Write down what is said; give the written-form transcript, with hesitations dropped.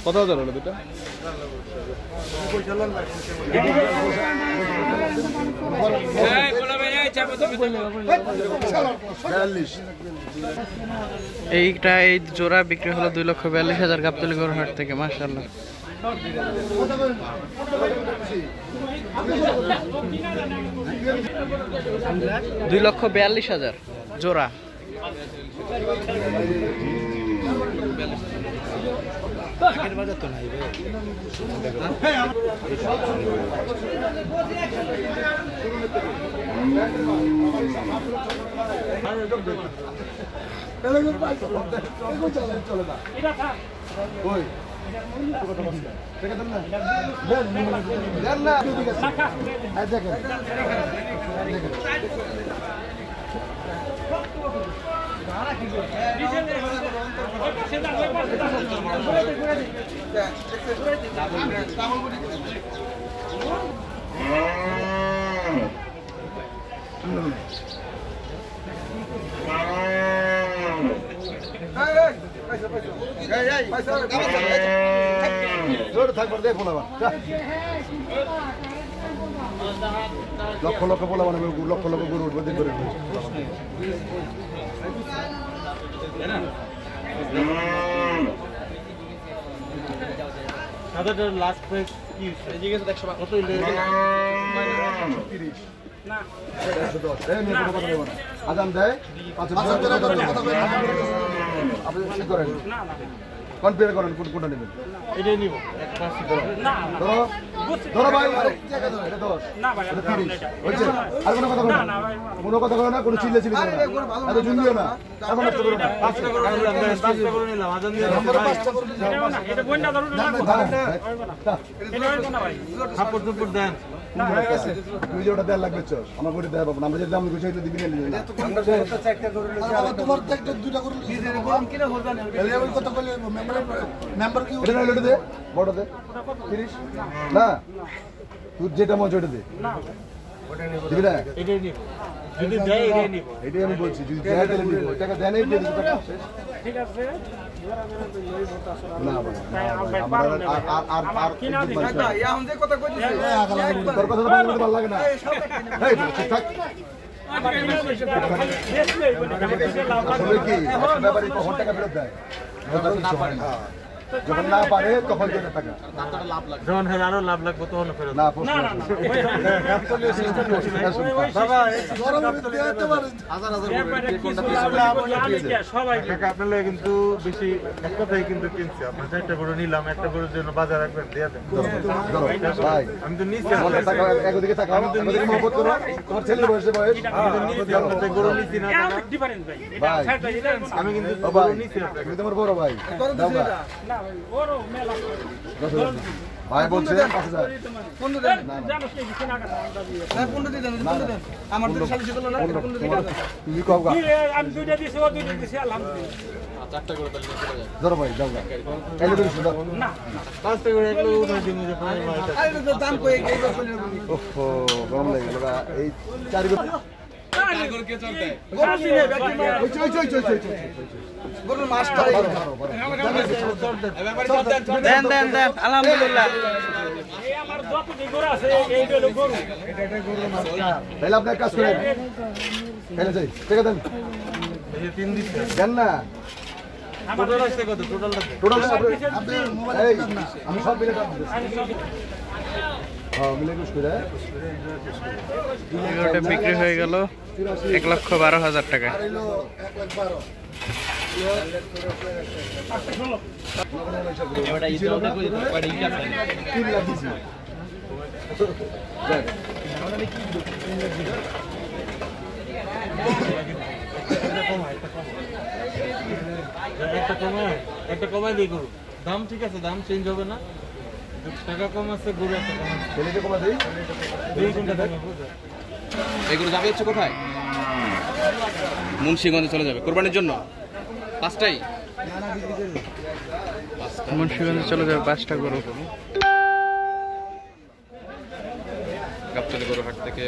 কত হাজার হলো দুটা? এইটা এই জোড়া বিক্রি হলো 2,42,000 গাবতলী গরুর হাট থেকে। মাশাআল্লাহ, 2,42,000 জোড়া। লক্ষ লক্ষ বলা মানে লক্ষ লক্ষ গরু উঠবে দিন করে লাস্ট প্রাইস কি কত আজান দেয় আপনি করেন কনফিয়ার করেন কোনটা নেবেন? এটাই নিব। ধরো ভাই, এটা 10 না ভাই, এটা 30 হচ্ছে। আর কোনো কথা বলো না, কোনো কথা বলো না, কোনো চিল্লা চিল্লি করো না, এত জুলিও না, এমন একটা করো না। 5টা করে নিলাম, আজান দিয়ে 5টা করে নিলাম না, এটা বন্যা ধরুন না, এটা হইব না ভাই, সাপোর্ট সাপোর্ট দেন। তুমি যেটা দেয়া লাগবে চল, আমার করে দেয়া পাবো না, আমরা যে দাম কইছি এটা দিবি না। আমরা তো চেকটা করে নিছি, আর তোমার তো একটা দুইটা করে নিছি, গরম কিনা হল না, এলে ওই কথা বলে মেম্বার কি এটা লড়ে দে, বড় দে 30 না, তুই যেটা মন ওটা দে না, ওটা নিব, দিবি না, এটাই নিব, যদি দেয় এটাই নিব, এটাই আমি বলছি, যদি দেয় তাহলে নিব, টাকা দেয় নাই দিয়ে দিবি, টাকা ঠিক আছে। না ভাই, আর কিনা দিই না, এখন যে কথা কইছিস তোর কথা বলতে ভালো লাগে না, এই ঠিক থাক। আসলে কি ব্যাপারে কখন টাকা ফেরত দেয় যখন না পারে তখন টাকা, যখন আরো লাভ লাগবে তখন ফেরত না। আপনার কিন্তু বেশি এক কথাই কিন্তু কিনছি, আপনার 4টা করে নিলাম, একটা করে জন্য বাজার রাখবেন দিয়ে দেন ভাই। আমি তো নিচ্ছি, একদিকে টাকা মহব্বত করো, তোমার ছেলের বয়সে বয়স গরু নিচ্ছি না ভাই, আমি কিন্তু আমি তোমার বড় ভাই, ভাই বলছে 5000 তুমি কও আমি দুইটা দিছি, ও দুইটা দিছি, আলহামদুলিল্লাহ। 4টা করে তাহলে চলে যায়, ধরো ভাই যাও কাইলে দিছি না, 5টা করে একলো উঠাই দিমু যে পানি মাছ আরে তো দাম কই এই বছর ওহো গরম লাগে গেল এই 4 করে কে চলতে গরু নিয়ে ব্যাকি মার গরুর মাছটা দেন দেন দেন, আলহামদুলিল্লাহ। এই আমার যতটি গরু আছে এই হলো গরু, এটা গরুর মাছটা। তাহলে আপনি কাজ করেন, তাহলে যাই টাকা দেন, এই 3 দিচ্ছে দেন না। টোটাল আছে কত? টোটাল আপনি এই আমি সব মিলে দাম দিচ্ছি, হ্যাঁ মিলে কুছ করে এগুলোটা বিক্রি হয়ে গেল 1,12,000 টাকা। একটা কমাই দিই গরু, দাম ঠিক আছে, দাম চেঞ্জ হবে না, টাকা কম আছে, গরু একটা কম আছে, ছেলেকে কমা দেই 2 ঘন্টা থাকে। এগুলো যাবে হচ্ছে কোথায়? মুন্সিগঞ্জে চলে যাবে কোরবানির জন্য। 5টাই মুন্সিগঞ্জে চলে যাবে 5টা গরু। গাবতলী গরু হাট থেকে।